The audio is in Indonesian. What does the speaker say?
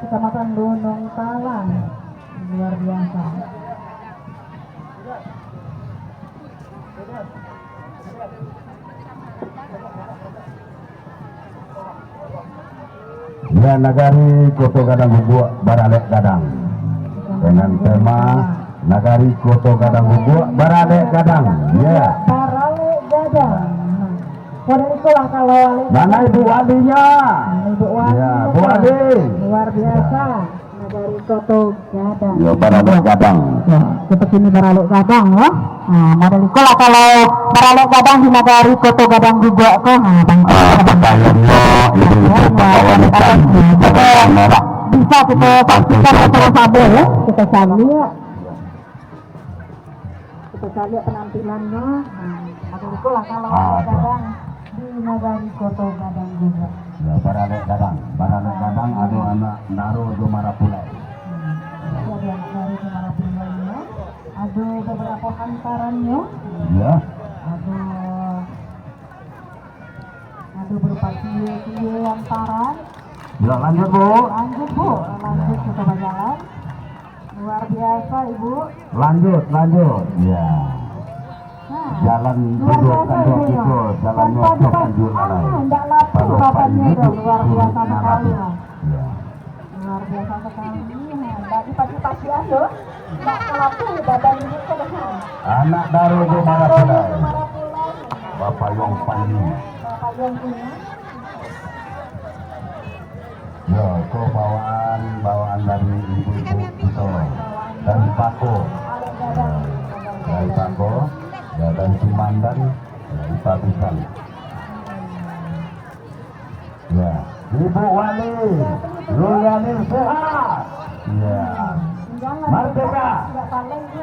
Kecamatan Gunung Talang, luar biasa. Ya, Nagari Koto Gadang Guguk Baralek Gadang dengan tema Nagari Koto Gadang Guguk Baralek Gadang. Ya, Baralek Gadang. Pada itulah kalau mana Ibu Walinya? Ibu Wali. Ya, Bu Wali. Luar biasa. Nagari Koto Gadang. Ya, Baralek Gadang. Ya, seperti ini Baralek Gadang ya. Nah, model itulah kalau Baralek Gadang di Nagari Koto Gadang juga kok. Pakaiannya itu pakaian hitam, pakaian merah. Bisa kita saksikan bersama ya. Kita lihat. Kita lihat penampilannya. Nah, model itulah kalau Baralek Gadang di Nagari Koto Gadang juga. Ya, Baralek Gadang ada anak Naro Jomara Pulai. Ada anak dari Jomara Pulainya. Ada beberapa hantarannya. Ya. Ada berupa kie hantaran. Ya, lanjut Bu. Lanjut Bu, lanjut kita berjalan. Luar biasa Ibu. Lanjut. Ya. Nah, Jalan luar duduk biasa kanjur Ibu ya. itu, jalan Tanpa nyosok dipas- kanjur alai. Enggak lapuk papannya itu, luar biasa sekali lah. Ya. Luar biasa sekali. Enggak dipasi-pasi aja. Enggak kelapuk badan ini kedepan. Anak Naro Jomara Pulai. Jomara Pulai. Bapak Yong Panji. Bapak Yong punya. Ya, itu bawaan dari ibu-ibu itu dari Pako, dari Pako, ya dari Cimandan, dari Pabisan. Ya, Ibu Wali, Ruyani sehat. Ya, Jangan Merdeka. enggak paling Bu.